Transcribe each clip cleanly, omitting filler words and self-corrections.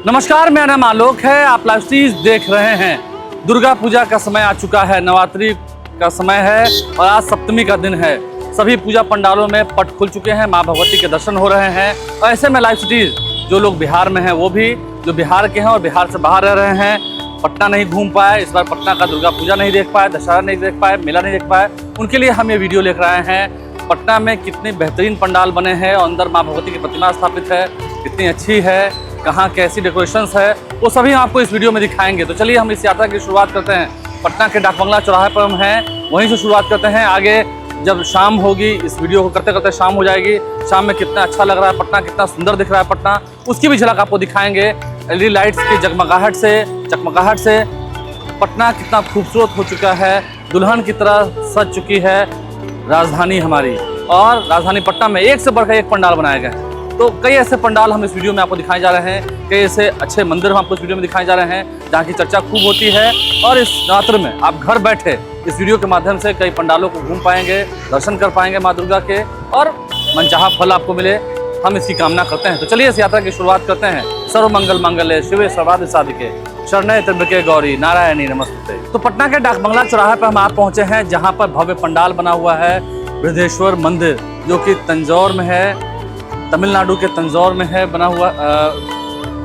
नमस्कार, मेरा नाम आलोक है। आप लाइव स्ट्रीम देख रहे हैं। दुर्गा पूजा का समय आ चुका है, नवरात्रि का समय है और आज सप्तमी का दिन है। सभी पूजा पंडालों में पट खुल चुके हैं, माँ भगवती के दर्शन हो रहे हैं। और ऐसे में लाइव स्ट्रीम जो लोग बिहार में हैं, वो भी जो बिहार के हैं और बिहार से बाहर रह रहे हैं, पटना नहीं घूम पाए, इस बार पटना का दुर्गा पूजा नहीं देख पाए, दशहरा नहीं देख पाए, मेला नहीं देख पाए, उनके लिए हम ये वीडियो लेकर आए हैं। पटना में कितने बेहतरीन पंडाल बने हैं और अंदर माँ भगवती की प्रतिमा स्थापित है, कितनी अच्छी है, कहाँ कैसी डेकोरेशंस है, वो सभी हम आपको इस वीडियो में दिखाएंगे। तो चलिए हम इस यात्रा की शुरुआत करते हैं। पटना के डाक बंगला चौराहे पर हम हैं, वहीं से शुरुआत करते हैं। आगे जब शाम होगी, इस वीडियो को करते करते शाम हो जाएगी। शाम में कितना अच्छा लग रहा है पटना, कितना सुंदर दिख रहा है पटना, उसकी भी झलक आपको दिखाएंगे। एलईडी लाइट्स की चकमगाहट से पटना कितना खूबसूरत हो चुका है, दुल्हन की तरह सज चुकी है राजधानी हमारी। और राजधानी पटना में एक से बढ़कर एक पंडाल बनाए गए हैं। तो कई ऐसे पंडाल हम इस वीडियो में आपको दिखाए जा रहे हैं, कई ऐसे अच्छे मंदिर हम आपको इस वीडियो में दिखाए जा रहे हैं जहाँ की चर्चा खूब होती है। और इस नवरात्र में आप घर बैठे इस वीडियो के माध्यम से कई पंडालों को घूम पाएंगे, दर्शन कर पाएंगे माँ दुर्गा के, और मनचाहा फल आपको मिले, हम इसकी कामना करते हैं। तो चलिए इस यात्रा की शुरुआत करते हैं। सर्व मंगल मांगल्ये शिवे सर्वार्थ साधिके शरण्ये त्र्यंबके गौरी नारायणी नमस्ते। तो पटना के डाक बंगला चौराहे पर हम आप पहुंचे हैं, जहां पर भव्य पंडाल बना हुआ है बृहदेश्वर मंदिर, जो कि तंजौर में है, तमिलनाडु के तंजौर में है बना हुआ।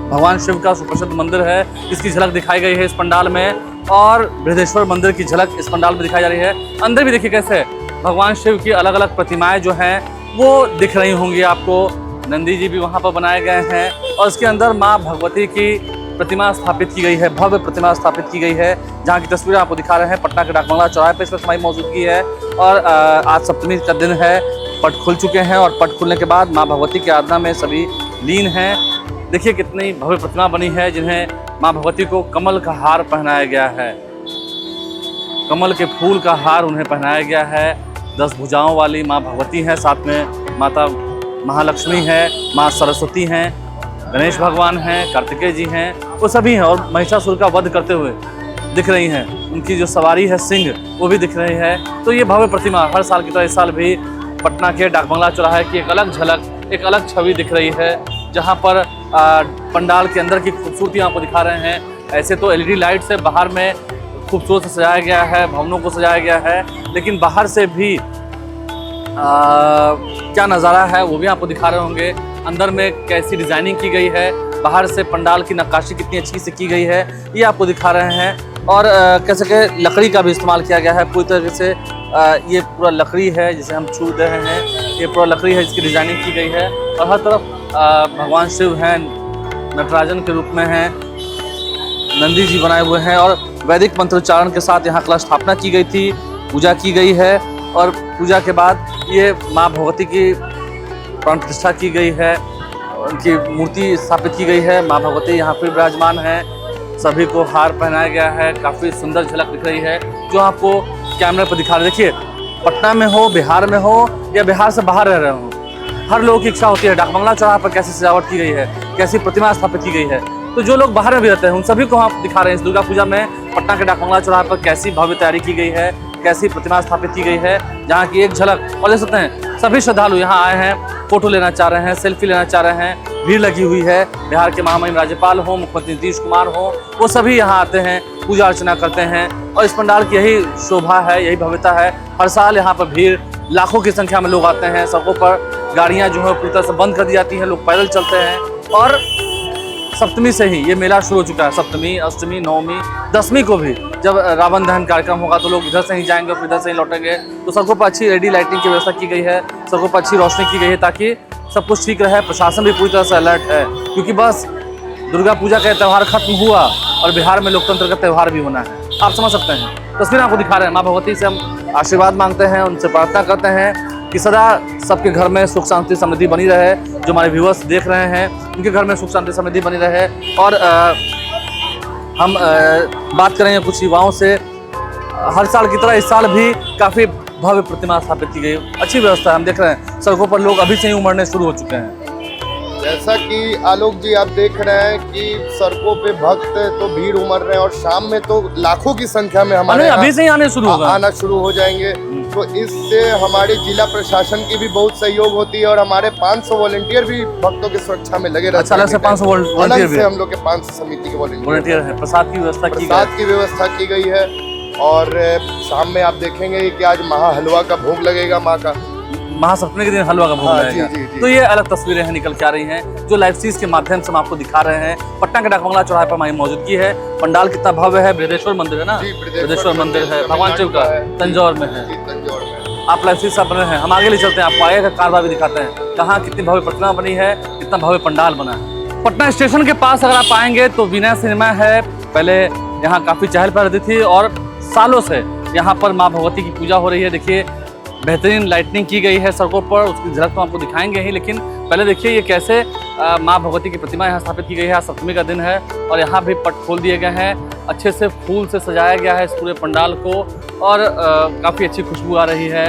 भगवान शिव का सुप्रसिद्ध मंदिर है, इसकी झलक दिखाई गई है इस पंडाल में, और बृहदेश्वर मंदिर की झलक इस पंडाल में दिखाई जा रही है। अंदर भी देखिए कैसे भगवान शिव की अलग अलग प्रतिमाएं जो हैं वो दिख रही होंगी आपको। नंदी जी भी वहाँ पर बनाए गए हैं और इसके अंदर माँ भगवती की प्रतिमा स्थापित की गई है, भव्य प्रतिमा स्थापित की गई है, जहाँ की तस्वीरें आपको दिखा रहे हैं। पटना के डाक बंगला चौराहे पर इस वक्त हमारी मौजूदगी है और आज सप्तमी का दिन है। पट खुल चुके हैं और पट खुलने के बाद माँ भगवती की आराधना में सभी लीन हैं। देखिए कितनी भव्य प्रतिमा बनी है, जिन्हें माँ भगवती को कमल का हार पहनाया गया है, कमल के फूल का हार उन्हें पहनाया गया है। 10 भुजाओं वाली माँ भगवती हैं, साथ में माता महालक्ष्मी है, माँ सरस्वती हैं, गणेश भगवान हैं, कार्तिकेय जी हैं, वो सभी हैं। और महिषासुर का वध करते हुए दिख रही हैं, उनकी जो सवारी है सिंह, वो भी दिख रही है। तो ये भव्य प्रतिमा हर साल की तरह इस साल भी पटना के डाक बंगला चौराहे की एक अलग झलक, एक अलग छवि दिख रही है, जहां पर पंडाल के अंदर की खूबसूरती आपको दिखा रहे हैं। ऐसे तो एलईडी लाइट से बाहर में खूबसूरत से सजाया गया है, भवनों को सजाया गया है, लेकिन बाहर से भी क्या नज़ारा है वो भी आपको दिखा रहे होंगे। अंदर में कैसी डिज़ाइनिंग की गई है, बाहर से पंडाल की नक्काशी कितनी अच्छी से की गई है, ये आपको दिखा रहे हैं। और कैसे कि लकड़ी का भी इस्तेमाल किया गया है पूरी तरीके से। ये पूरा लकड़ी है जिसे हम छू रहे हैं, ये पूरा लकड़ी है जिसकी डिज़ाइनिंग की गई है। और हर तरफ भगवान शिव हैं, नटराजन के रूप में हैं, नंदी जी बनाए हुए हैं, और वैदिक मंत्रोच्चारण के साथ यहाँ कलश स्थापना की गई थी, पूजा की गई है। और पूजा के बाद ये माँ भगवती की प्राण प्रतिष्ठा की गई है, उनकी मूर्ति स्थापित की गई है। माँ भगवती यहाँ पर विराजमान है, सभी को हार पहनाया गया है, काफ़ी सुंदर झलक दिख रही है जो आपको कैमरे पर दिखा रहे। देखिए पटना में हो, बिहार में हो या बिहार से बाहर रह रहे हो, हर लोगों की इच्छा होती है डाक बंगला चौराहे पर कैसी सजावट की गई है, कैसी प्रतिमा स्थापित की गई है। तो जो लोग बाहर में भी रहते हैं उन सभी को हम दिखा रहे हैं इस दुर्गा पूजा में पटना के डाक बंगला चौराहे पर कैसी भव्य तैयारी की गई है, कैसी प्रतिमा स्थापित की गई है, जहाँ की एक झलक। और देख सकते हैं सभी श्रद्धालु यहाँ आए हैं, फोटो लेना चाह रहे हैं, सेल्फी लेना चाह रहे हैं, भीड़ लगी हुई है। बिहार के महामहिम राज्यपाल हो, मुख्यमंत्री नीतीश कुमार हो, वो सभी यहाँ आते हैं, पूजा अर्चना करते हैं। और इस पंडाल की यही शोभा है, यही भव्यता है। हर साल यहाँ पर भीड़ लाखों की संख्या में लोग आते हैं। सड़कों पर गाड़ियाँ जो है पूरी तरह से बंद कर दी जाती हैं, लोग पैदल चलते हैं। और सप्तमी से ही ये मेला शुरू हो चुका है, सप्तमी, अष्टमी, नवमी, 10वीं को भी जब रावण दहन कार्यक्रम होगा तो लोग इधर से ही जाएंगे, फिर इधर से ही लौटेंगे। तो सड़कों पर अच्छी एलईडी लाइटिंग की व्यवस्था की गई है, सड़कों पर अच्छी रोशनी की गई है ताकि सब कुछ ठीक रहे। प्रशासन भी पूरी तरह से अलर्ट है, क्योंकि बस दुर्गा पूजा का त्यौहार खत्म हुआ और बिहार में लोकतंत्र का त्यौहार भी होना है, आप समझ सकते हैं। तस्वीरें आपको दिखा रहे हैं। माँ भगवती से हम आशीर्वाद मांगते हैं, उनसे प्रार्थना करते हैं कि सदा सबके घर में सुख शांति समृद्धि बनी रहे। जो हमारे व्यूअर्स देख रहे हैं उनके घर में सुख शांति समृद्धि बनी रहे। और हम बात करेंगे कुछ युवाओं से। हर साल की तरह इस साल भी काफ़ी भव्य प्रतिमा स्थापित की गई, अच्छी व्यवस्था है। हम देख रहे हैं सड़कों पर लोग अभी से ही उमड़ने शुरू हो चुके हैं। जैसा कि आलोक जी आप देख रहे हैं कि सड़कों पे भक्त तो भीड़ उमड़ रहे हैं और शाम में तो लाखों की संख्या में हमारे अभी से ही आने शुरू होगा, आना शुरू हो जाएंगे। तो इससे हमारे जिला प्रशासन की भी बहुत सहयोग होती है और हमारे 500 वॉलंटियर भी भक्तों की सुरक्षा में लगे रहते हैं। अलग से 500 वॉलंटियर भी हम लोग के 500 समिति के वॉलंटियर है। प्रसाद की व्यवस्था की गई है और शाम में आप देखेंगे कि आज महा हलवा का भोग लगेगा, माँ का महासप्तमी के दिन हलवा का भोग लगेगा। जी। तो ये अलग तस्वीरें हैं निकल के आ रही हैं जो लाइव सीरीज के माध्यम से हम आपको दिखा रहे हैं। पटना के डाकबंगला चौराहे पर हमारी मौजूदगी है। पंडाल कितना भव्य है, बृहदेश्वर मंदिर है ना, बृहदेश्वर मंदिर है, भगवान शिव का तंजौर में है। आप लाइव सीरीज बने हैं, हम आगे ले चलते हैं, आपको आगे का कारवा भी दिखाते हैं, कहाँ कितनी भव्य प्रतिमा बनी है, कितना भव्य पंडाल बना है। पटना स्टेशन के पास अगर आप आएंगे तो विनय सिनेमा है। पहले यहाँ काफी चहल पहल रहती थी और सालों से यहाँ पर माँ भगवती की पूजा हो रही है। देखिए बेहतरीन लाइटनिंग की गई है सड़कों पर, उसकी झलक तो आपको दिखाएंगे ही, लेकिन पहले देखिए ये कैसे माँ भगवती की प्रतिमा यहाँ स्थापित की गई है। आज सप्तमी का दिन है और यहाँ भी पट खोल दिए गए हैं, अच्छे से फूल से सजाया गया है इस पूरे पंडाल को और काफ़ी अच्छी खुशबू आ रही है।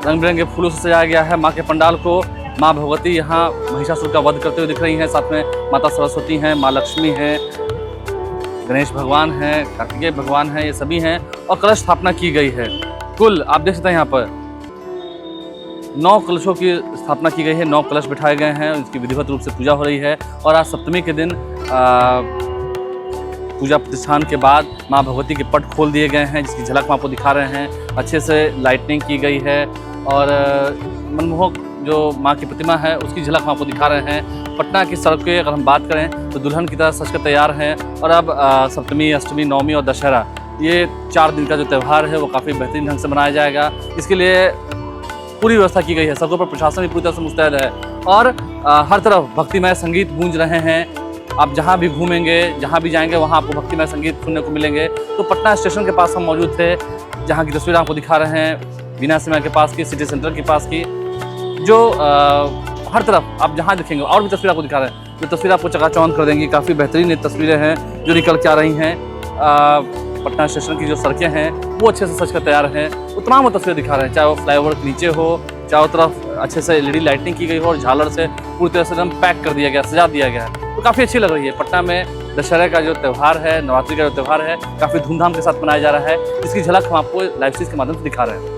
रंग बिरंगे फूलों से सजाया गया है माँ के पंडाल को। माँ भगवती यहाँ महिषासुर का वध करते हुए दिख रही हैं, साथ में माता सरस्वती हैं, माँ लक्ष्मी हैं, गणेश भगवान हैं, कार्तिकेय भगवान हैं, ये सभी हैं और कलश स्थापना की गई है। कुल आप देख सकते हैं यहाँ पर 9 कलशों की स्थापना की गई है, 9 कलश बिठाए गए हैं, इसकी विधिवत रूप से पूजा हो रही है। और आज सप्तमी के दिन पूजा प्रतिष्ठान के बाद माँ भगवती के पट खोल दिए गए हैं, जिसकी झलक हम आपको दिखा रहे हैं। अच्छे से लाइटनिंग की गई है और मनमोहक जो माँ की प्रतिमा है उसकी झलक हम आपको दिखा रहे हैं। पटना की सड़क की अगर हम बात करें तो दुल्हन की तरह सज कर तैयार हैं और अब सप्तमी, अष्टमी, नवमी और दशहरा, ये 4 दिन का जो त्यौहार है वो काफ़ी बेहतरीन ढंग से मनाया जाएगा। इसके लिए पूरी व्यवस्था की गई है, सड़कों पर प्रशासन भी पूरी तरह से मुस्तैद है और हर तरफ भक्तिमय संगीत गूंज रहे हैं। आप जहाँ भी घूमेंगे, जहाँ भी जाएंगे, वहाँ आपको भक्तिमय संगीत सुनने को मिलेंगे। तो पटना स्टेशन के पास हम मौजूद थे, जहाँ की तस्वीर आपको दिखा रहे हैं, विनय सिनेमा के पास की, सिटी सेंटर के पास की, जो हर तरफ आप जहाँ दिखेंगे और भी तस्वीर आपको दिखा रहे हैं, जो तस्वीर आपको चकाचौंध कर देंगी। काफ़ी बेहतरीन तस्वीरें हैं जो निकल के आ रही हैं। पटना स्टेशन की जो सड़कें हैं वो अच्छे से सज कर तैयार हैं, वो तमाम वो तस्वीरें दिखा रहे हैं, चाहे वो फ्लाईओवर के नीचे हो, चारों तरफ अच्छे से LED लाइटिंग की गई हो और झालर से पूरी तरह से एकदम पैक कर दिया गया, सजा दिया गया है। तो काफ़ी अच्छी लग रही है। पटना में दशहरे का जो त्यौहार है, नवरात्रि का जो त्यौहार है, काफ़ी धूमधाम के साथ मनाया जा रहा है। इसकी झलक हम आपको लाइव सीरीज के माध्यम से दिखा रहे हैं।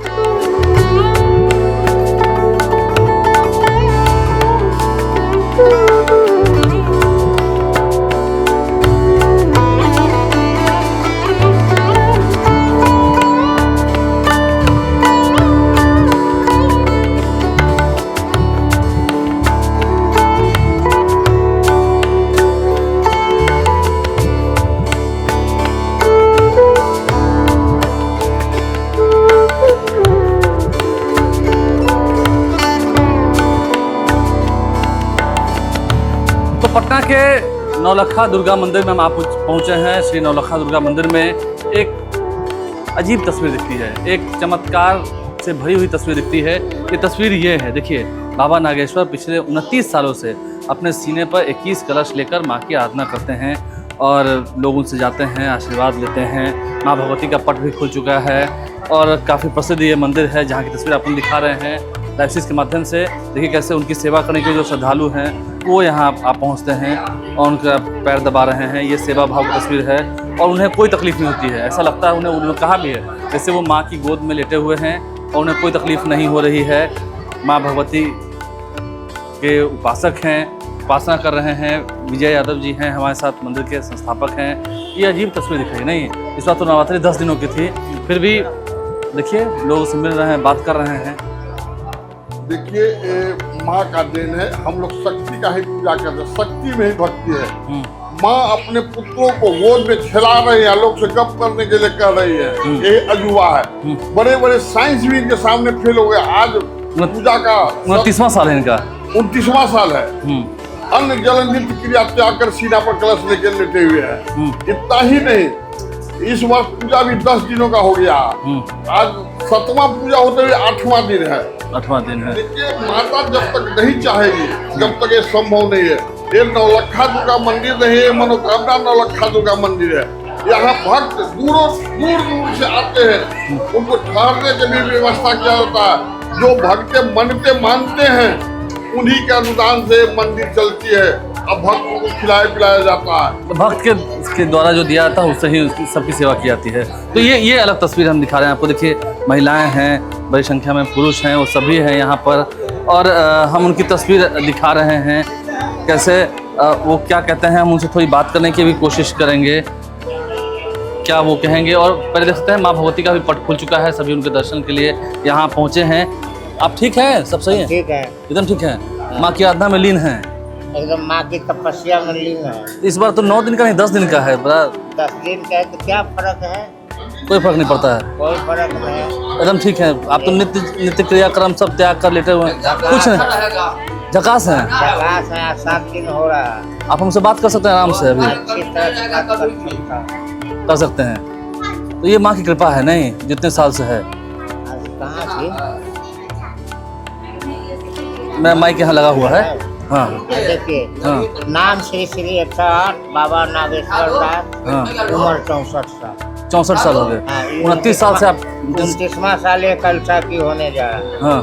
पटना के नौलखा दुर्गा मंदिर में हम आप पहुँचे हैं। श्री नौलखा दुर्गा मंदिर में एक अजीब तस्वीर दिखती है, एक चमत्कार से भरी हुई तस्वीर दिखती है। ये तस्वीर ये है, देखिए बाबा नागेश्वर पिछले 29 सालों से अपने सीने पर 21 कलश लेकर माँ की आराधना करते हैं और लोग उनसे जाते हैं, आशीर्वाद लेते हैं। माँ भगवती का पट भी खुल चुका है और काफ़ी प्रसिद्ध ये मंदिर है, जहाँ की तस्वीर आपको दिखा रहे हैं लाइव सीरीज के माध्यम से। देखिए कैसे उनकी सेवा करने के जो श्रद्धालु हैं वो यहाँ आप पहुँचते हैं और उनका पैर दबा रहे हैं। ये सेवा भाव की तस्वीर है और उन्हें कोई तकलीफ नहीं होती है। ऐसा लगता है उन्होंने कहा भी है जैसे वो माँ की गोद में लेटे हुए हैं और उन्हें कोई तकलीफ नहीं हो रही है। माँ भगवती के उपासक हैं, उपासना कर रहे हैं। विजय यादव जी हैं हमारे साथ, मंदिर के संस्थापक हैं। ये अजीब तस्वीर दिख रही नहीं, इस बार तो नवरात्रि 10 दिनों की थी, फिर भी देखिए लोग उससे मिल रहे हैं, बात कर रहे हैं। देखिए माँ का देन है, हम लोग शक्ति का ही पूजा करते हैं, शक्ति में ही भक्ति है। माँ अपने पुत्रों को गोद में खिला रही है, लोग से गप करने के लिए कर रही है। ये अजूबा है। बड़े बड़े साइंस भी इनके सामने फेल हो गए। आज पूजा का 29वां साल है इनका, 29वां साल है। अन्न जल नित्य क्रिया त्याग कर सीना पर कलश लेकर लेटे हुए हैं। इतना ही नहीं, इस वर्ष पूजा भी 10 दिनों का हो गया। आज 7वां पूजा होते हुए 8वां दिन है। 8वां दिन है। देखिए माता जब तक नहीं चाहेगी, जब तक ये संभव नहीं है। ये नौलखा दुर्गा मंदिर नहीं है, मनोकामना नौलखा दुर्गा मंदिर है। यहाँ भक्त दूर दूर से आते हैं, उनको ठहरने की भी व्यवस्था किया जाता है। जो भक्त मनते मानते हैं उन्हीं के अनुदान से मंदिर चलती है। अब भक्तों को खिलाया पिलाया जाता है। तो भक्त के द्वारा जो दिया जाता है उससे ही उसकी सबकी सेवा की जाती है। तो ये अलग तस्वीर हम दिखा रहे हैं आपको। देखिए महिलाएं हैं, बड़ी संख्या में पुरुष हैं, वो सभी हैं यहाँ पर। और हम उनकी तस्वीर दिखा रहे हैं कैसे वो क्या कहते हैं। हम उनसे थोड़ी बात करने की भी कोशिश करेंगे, क्या वो कहेंगे। और पहले देख सकते हैं माँ भगवती का भी पट खुल चुका है, सभी उनके दर्शन के लिए यहाँ पहुँचे हैं। आप ठीक हैं? सब सही है? ठीक है, एकदम ठीक है। माँ की आराधना में लीन हैं? एकदम माँ की तपस्या में लीन है। इस बार तो 9 दिन का नहीं 10 दिन का है। बड़ा 10 दिन का है तो क्या फर्क है? कोई फर्क नहीं पड़ता है, कोई फर्क नहीं। एकदम ठीक है। आप तो नित्य क्रियाक्रम सब त्याग कर लेटे हुए हैं, कुछ नहीं, झकास हैं। प्रकाश है, 7 दिन हो रहा है। आप हमसे बात कर सकते हैं आराम से, अभी अच्छी तरह से बात कर सकता हूँ। कर सकते हैं। तो ये माँ की कृपा है नहीं, जितने साल से है। आज कहाँ थी? मेरा माइक यहाँ लगा हुआ है। हाँ देखिए, हाँ नाम श्री श्री 108 बाबा नागेश्वर दास, हाँ। उम्र 64 साल। 64 साल हो गए। हाँ, 29 साल से आप 29वां साल ये कलसा की होने जा रहा है। हाँ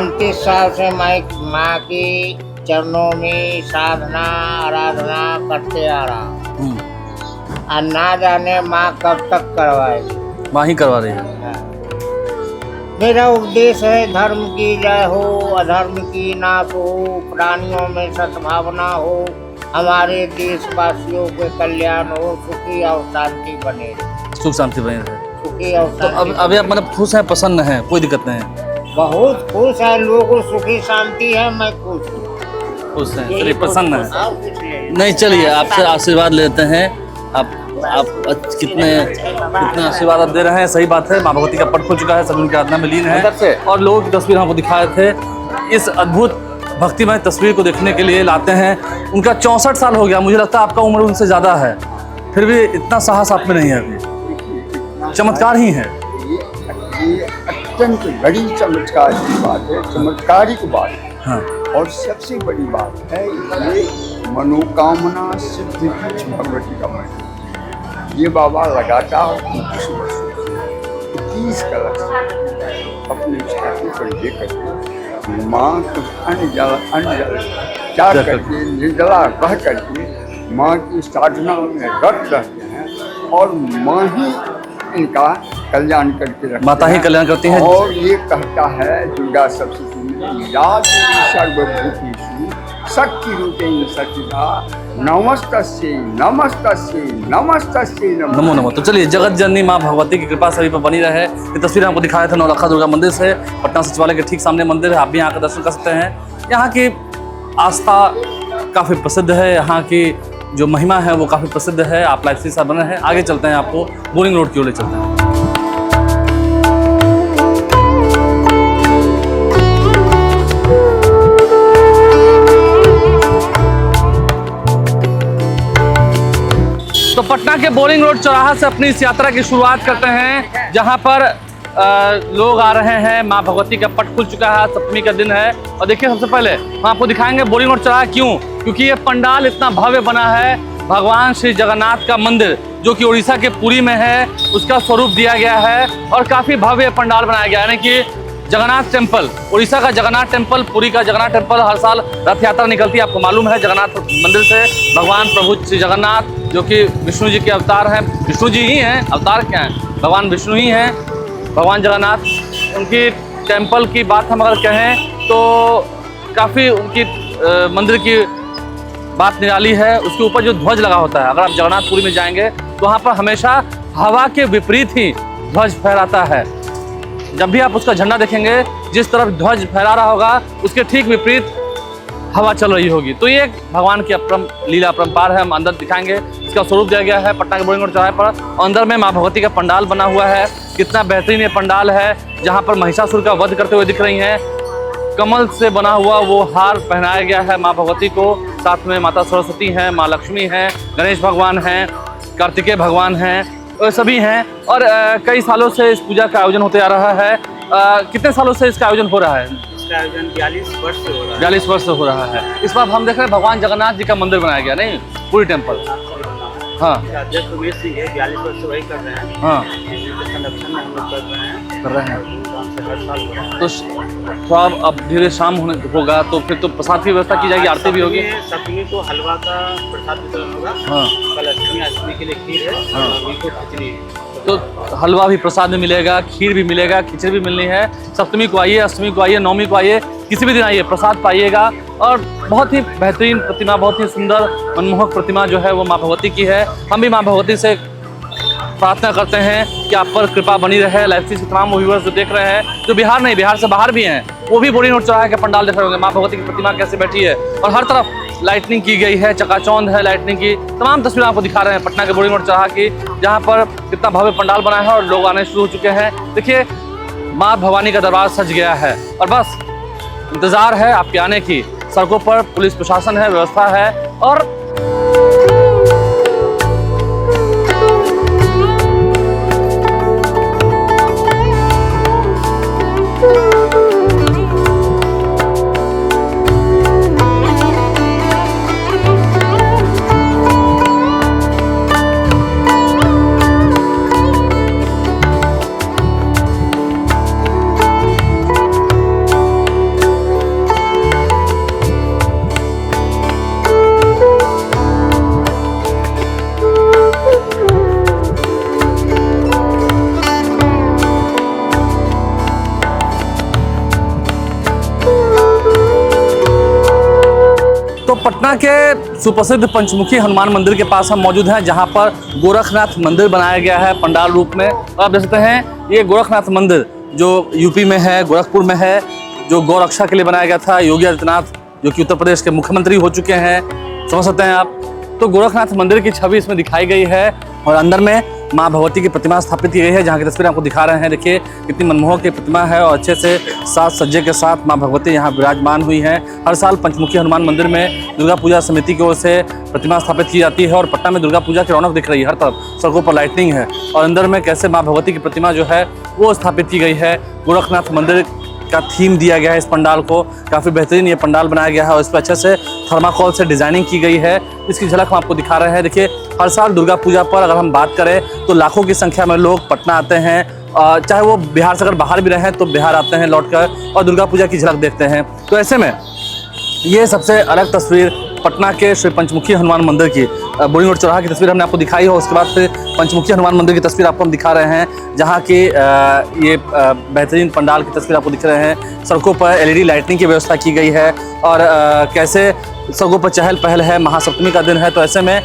29 साल से माँ की चरणों में साधना आराधना करते आ रहा हूँ। और ना जाने माँ कब तक करवाएगी। माँ ही करवा रही है। मेरा उपदेश है धर्म की जय हो, अधर्म की नाश हो, प्राणियों में सद्भावना हो, हमारे देशवासियों के कल्याण हो, सुखी और शांति बने रहे। सुख शांति बनी रहे। सुखी और तो अब शांति अभी आप मतलब खुश हैं, प्रसन्न हैं, कोई दिक्कत नहीं है? बहुत खुश है, लोगों सुखी शांति है, मैं खुश हूँ। खुश हैं, चलिए प्रसन्न हैं। और कुछ नहीं। नहीं चलिए आपसे आशीर्वाद लेते हैं। आप कितने आशीर्वाद आप दे रहे हैं, सही बात है। माँ भगवती का पट खुल चुका है, सभी उनकी आराधना में लीन है। और लोगों की तस्वीर हमको दिखाए थे, इस अद्भुत भक्तिमय तस्वीर को देखने के लिए लाते हैं। उनका 64 साल हो गया, मुझे लगता है आपका उम्र उनसे ज़्यादा है, फिर भी इतना साहस आप में नहीं है अभी। चमत्कार ही है ये अत्यंत बड़ी चमत्कार की बात है, चमत्कारिक बात है। हाँ। और सबसे बड़ी बात है ये मनोकामना सिद्धि पीठ भगवती का मंदिर। ये बाबा लगातार 21 कलश अपने छाती पर लेकर माँ को अन्न जल क्या करके निर्जला रह करके माँ की साधना में रत रहते हैं। और माँ ही इनका कल्याण करके रखते माता ही हैं। कल्याण करती हैं। और ये कहता है दुर्गा सप्तमी में या सर्वभूतेषु शक्ति रूपेण सचिदा नमस्तस्यै नमस्तस्यै नमस्तस्यै नमो नमो। तो चलिए जगत जननी माँ भगवती की कृपा सभी पर बनी रहे। ये तस्वीर हमको दिखाया था नौलखा दुर्गा मंदिर से, पटना सचिवालय के ठीक सामने मंदिर है। आप भी यहाँ का दर्शन कर सकते हैं। यहाँ की आस्था काफ़ी प्रसिद्ध है, यहाँ की जो महिमा है वो काफ़ी प्रसिद्ध है। आप लाइव से साथ बने हैं। आगे चलते हैं, आपको बोरिंग रोड की ओर ले चलते हैं। तो पटना के बोरिंग रोड चौराहा से अपनी इस यात्रा की शुरुआत करते हैं, जहां पर लोग आ रहे हैं। माँ भगवती का पट खुल चुका है, सप्तमी का दिन है। और देखिए सबसे पहले हम आपको दिखाएंगे बोरिंग रोड चौराहा क्यों, क्योंकि ये पंडाल इतना भव्य बना है। भगवान श्री जगन्नाथ का मंदिर जो कि उड़ीसा के पुरी में है, उसका स्वरूप दिया गया है और काफ़ी भव्य पंडाल बनाया गया है। यानी कि जगन्नाथ टेम्पल, उड़ीसा का जगन्नाथ टेम्पल, पुरी का जगन्नाथ टेम्पल, हर साल रथ यात्रा निकलती है। आपको मालूम है जगन्नाथ मंदिर से भगवान प्रभु श्री जगन्नाथ जो कि विष्णु जी के अवतार हैं, विष्णु जी ही हैं, अवतार क्या हैं, भगवान विष्णु ही हैं, भगवान जगन्नाथ। उनकी टेम्पल की बात हम अगर कहें तो काफ़ी उनकी मंदिर की बात निराली है। उसके ऊपर जो ध्वज लगा होता है, अगर आप जगन्नाथपुरी में जाएंगे तो वहाँ पर हमेशा हवा के विपरीत ही ध्वज फहराता है। जब भी आप उसका झंडा देखेंगे, जिस तरफ ध्वज फहरा रहा होगा उसके ठीक विपरीत हवा चल रही होगी। तो ये भगवान की लीला अपरंपार है। हम अंदर दिखाएंगे, इसका स्वरूप दिया गया है पटना के बोरिंग रोड चौराहे पर। अंदर में माँ भगवती का पंडाल बना हुआ है। कितना बेहतरीन ये पंडाल है, जहाँ पर महिषासुर का वध करते हुए दिख रही हैं। कमल से बना हुआ वो हार पहनाया गया है माँ भगवती को। साथ में माता सरस्वती हैं, माँ लक्ष्मी हैं, गणेश भगवान हैं, कार्तिकेय भगवान हैं, सभी हैं। और कई सालों से इस पूजा का आयोजन होते आ रहा है। कितने सालों से इसका आयोजन हो रहा है? इसका आयोजन 42 वर्ष से हो रहा है। 42 वर्ष से हो रहा है। इस बार हम देख रहे हैं भगवान जगन्नाथ जी का मंदिर बनाया गया, नहीं पुरी टेम्पल। हाँ इसके अध्यक्ष उमेश सिंह है, 42 वर्ष से वही कर रहे हैं। हाँ इनके संरक्षण में हम लोग कर रहे हैं। काम से हर साल हो रहा है। तो थोड़ा अब धीरे शाम होगा तो फिर तो प्रसाद की व्यवस्था की जाएगी, आरती भी होगी। सप्तमी को हलवा का प्रसाद वितरण होगा। हाँ कल अष्टमी के लिए खीर है, हाँ। अभी को खिचड़ी है। तो हलवा भी प्रसाद में मिलेगा, खीर भी मिलेगा, खिचड़ी भी मिलनी है। सप्तमी को आइए, अष्टमी को आइए, नवमी को आइए, किसी भी दिन आइए, प्रसाद पाइएगा। और बहुत ही बेहतरीन प्रतिमा, बहुत ही सुंदर मनमोहक प्रतिमा जो है वो माँ भगवती की है। हम भी माँ भगवती से प्रार्थना करते हैं कि आप पर कृपा बनी रहे। लाइव स्ट्रीम के तमाम व्यूअर्स जो देख रहे हैं, जो बिहार नहीं, बिहार से बाहर भी हैं, वो भी बोरी नोट चौराहे के पंडाल देख रहे होंगे। माँ भगवती की प्रतिमा कैसे बैठी है और हर तरफ लाइटनिंग की गई है, चकाचौंध है लाइटनिंग की। तमाम तस्वीरें आपको दिखा रहे हैं पटना के बोरी नोट चौराहा की, जहाँ पर कितना भव्य पंडाल बना है और लोग आने शुरू हो चुके हैं। देखिए माँ भवानी का दरबार सज गया है और बस इंतजार है आपके आने की। सड़कों पर पुलिस प्रशासन है, व्यवस्था है। और तो पटना के सुप्रसिद्ध पंचमुखी हनुमान मंदिर के पास हम मौजूद हैं, जहां पर गोरखनाथ मंदिर बनाया गया है पंडाल रूप में। और आप देख सकते हैं ये गोरखनाथ मंदिर जो यूपी में है, गोरखपुर में है, जो गौ रक्षा के लिए बनाया गया था। योगी आदित्यनाथ जो कि उत्तर प्रदेश के मुख्यमंत्री हो चुके हैं, समझ सकते हैं आप। तो गोरखनाथ मंदिर की छवि इसमें दिखाई गई है और अंदर में माँ भगवती की प्रतिमा स्थापित की गई है, जहाँ की तस्वीर आपको दिखा रहे हैं। देखिए कितनी मनमोहक की प्रतिमा है और अच्छे से साज सज्जे के साथ माँ भगवती यहाँ विराजमान हुई हैं। हर साल पंचमुखी हनुमान मंदिर में दुर्गा पूजा समिति की ओर से प्रतिमा स्थापित की जाती है और पटना में दुर्गा पूजा की रौनक दिख रही है। हर तरफ सड़कों पर लाइटनिंग है और अंदर में कैसे माँ भगवती की प्रतिमा जो है वो स्थापित की गई है। गोरखनाथ मंदिर का थीम दिया गया है इस पंडाल को, काफ़ी बेहतरीन ये पंडाल बनाया गया है और इस पर अच्छे से थर्माकोल से डिजाइनिंग की गई है। इसकी झलक हम आपको दिखा रहे हैं। देखिए हर साल दुर्गा पूजा पर अगर हम बात करें तो लाखों की संख्या में लोग पटना आते हैं, चाहे वो बिहार से अगर बाहर भी रहें तो बिहार आते हैं लौटकर और दुर्गा पूजा की झलक देखते हैं। तो ऐसे में ये सबसे अलग तस्वीर पटना के श्री पंचमुखी हनुमान मंदिर की, बोरी नोट चौराहा की तस्वीर हमने आपको दिखाई है। उसके बाद फिर पंचमुखी हनुमान मंदिर की तस्वीर आपको हम दिखा रहे हैं, जहाँ की ये बेहतरीन पंडाल की तस्वीर आपको दिख रहे हैं। सड़कों पर LED लाइटनिंग की व्यवस्था की गई है और कैसे सड़कों पर चहल पहल है। महासप्तमी का दिन है तो ऐसे में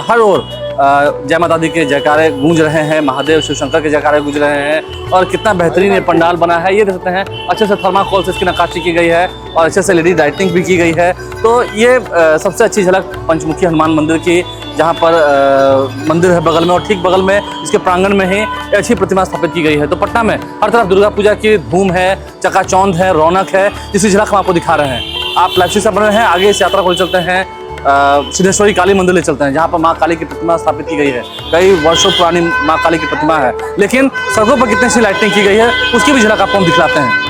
हर ओर जय माता दी के जयकारे गूंज रहे हैं, महादेव शिव शंकर के जयकारे गूंज रहे हैं और कितना बेहतरीन ये पंडाल बना है। ये देख सकते हैं अच्छे से थर्माकोल से इसकी नक्काशी की गई है और अच्छे से LED लाइटिंग भी की गई है। तो ये सबसे अच्छी झलक पंचमुखी हनुमान मंदिर की, जहाँ पर मंदिर है बगल में और ठीक बगल में इसके प्रांगण में ही अच्छी प्रतिमा स्थापित की गई है। तो पटना में हर तरफ दुर्गा पूजा की धूम है, चकाचौंध है, रौनक है, जिसकी झलक हम आपको दिखा रहे हैं। आप लाइव स्ट्रीम से बन रहे हैं, आगे इस यात्रा को ले चलते हैं सिद्धेश्वरी काली मंदिर ले चलते हैं, जहाँ पर माँ काली की प्रतिमा स्थापित की गई है। कई वर्षों पुरानी माँ काली की प्रतिमा है, लेकिन सड़कों पर कितनी सी लाइटिंग की गई है उसकी भी झलक आपको हम दिखलाते हैं।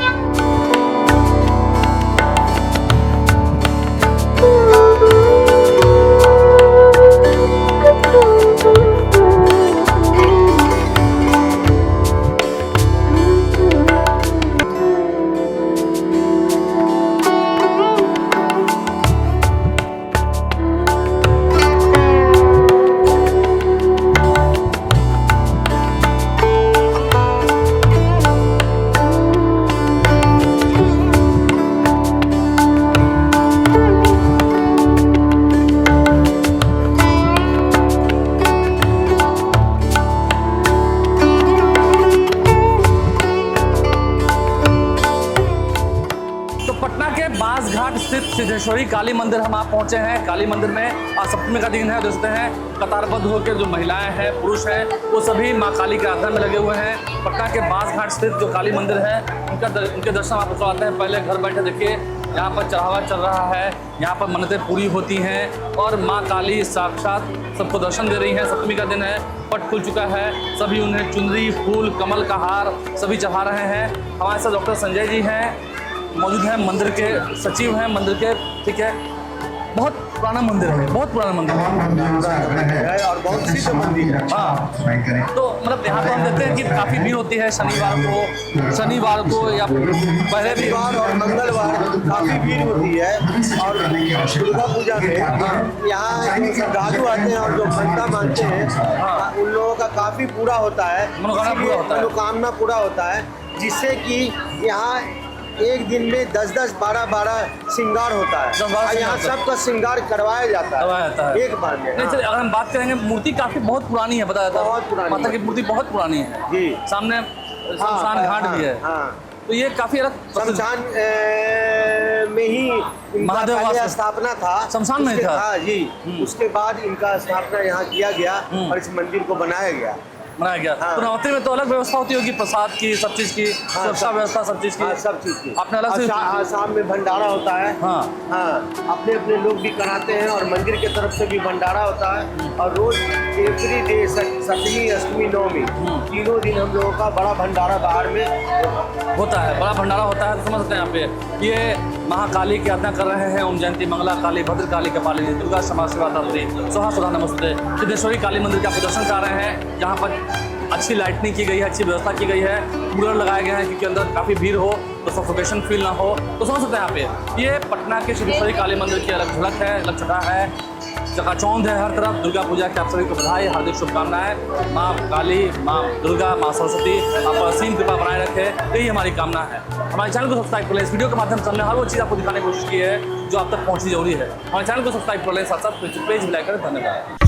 बासघाट स्थित सिद्धेश्वरी काली मंदिर हम आप पहुंचे हैं। काली मंदिर में आज सप्तमी का दिन है, दोस्तों हैं कतारबद्ध होकर जो महिलाएं हैं, पुरुष हैं, वो सभी मां काली के आराधना में लगे हुए हैं। पटना के बासघाट स्थित जो काली मंदिर है उनके दर्शन आप करवाते हैं। पहले घर बैठे देखिए यहाँ पर चढ़ावा चल रहा है, यहाँ पर मन्नतें पूरी होती हैं और माँ काली साक्षात सबको दर्शन दे रही हैं। सप्तमी का दिन है, पट खुल चुका है, सभी उन्हें चुनरी, फूल, कमल का हार सभी चढ़ा रहे हैं। हमारे साथ डॉक्टर संजय जी हैं, मौजूद हैं, मंदिर के सचिव हैं मंदिर के, ठीक है। बहुत पुराना मंदिर है, बहुत पुराना मंदिर है और बहुत सिद्ध मंदिर है। हाँ। तो मतलब यहाँ पर हम देखते हैं कि काफ़ी भीड़ होती है शनिवार को या पहले भी शनिवार और मंगलवार काफी भीड़ होती है। और दुर्गा पूजा में यहाँ जो श्रद्धालु आते हैं और जो मनता मानते हैं उन लोगों का काफी पूरा होता है, मनोकामना पूरा होता है, जिससे कि यहाँ एक दिन में 10-10, 12-12 श्रृंगार होता है। और यहाँ सबका श्रृंगार करवाया जाता है एक बार में। नहीं चलिए, अगर हम बात करेंगे मूर्ति काफी बहुत पुरानी है, बताया था बहुत पुरानी माता की मूर्ति बहुत पुरानी है जी। सामने शमशान घाट भी है। तो ये काफी अलग शमशान में ही महादेव पहले स्थापना था, शमशान में था। हाँ जी। उसके बाद इनका स्थापना यहाँ किया गया और इस मंदिर को बनाया गया। तो नवरात्रि में तो अलग व्यवस्था होती होगी, प्रसाद की, सब चीज की, सुरक्षा व्यवस्था सब चीज की, सब चीज की अपने अलग से शाम में भंडारा होता है। हाँ अपने अपने लोग भी कराते हैं और मंदिर की तरफ से भी भंडारा होता है। और रोज एवरी डे सप्तमी, अष्टमी, नवमी तीनों दिन हम लोगों का बड़ा भंडारा बाहर में होता है, बड़ा भंडारा होता है। तो समझ सकते हैं यहाँ पे ये महाकाली की यात्रा कर रहे हैं। ओम जयंती मंगला काली भद्र काली कपालिनी दुर्गा समाज सेवा दात्री सोहा सुधा नमस्ते सिद्धेश्वरी काली मंदिर का प्रदर्शन कर रहे हैं, जहाँ पर अच्छी लाइटनिंग की गई है, अच्छी व्यवस्था की गई है, कूलर लगाए गए हैं क्योंकि अंदर काफ़ी भीड़ हो तो सफोकेशन फील ना हो। तो समझ सकते हैं यहाँ पे ये पटना के सिद्धेश्वरी काली मंदिर की अलग झलक है, अलग छटा है, चकाचौंध है हर तरफ। दुर्गा पूजा की आप सभी को बधाई, हार्दिक शुभकामनाएं। माँ काली, माँ दुर्गा, माँ सरस्वती आप पर असीम कृपा बनाए रखे, यही हमारी कामना है। हमारे चैनल को सब्सक्राइब कर लें। इस वीडियो के माध्यम से हमने हर वो चीज़ आपको दिखाने की कोशिश की है जो आप तक पहुँचनी जरूरी है। हमारे चैनल को सब्सक्राइब कर लें, साथ साथ पेज भी लाइक करें। धन्यवाद।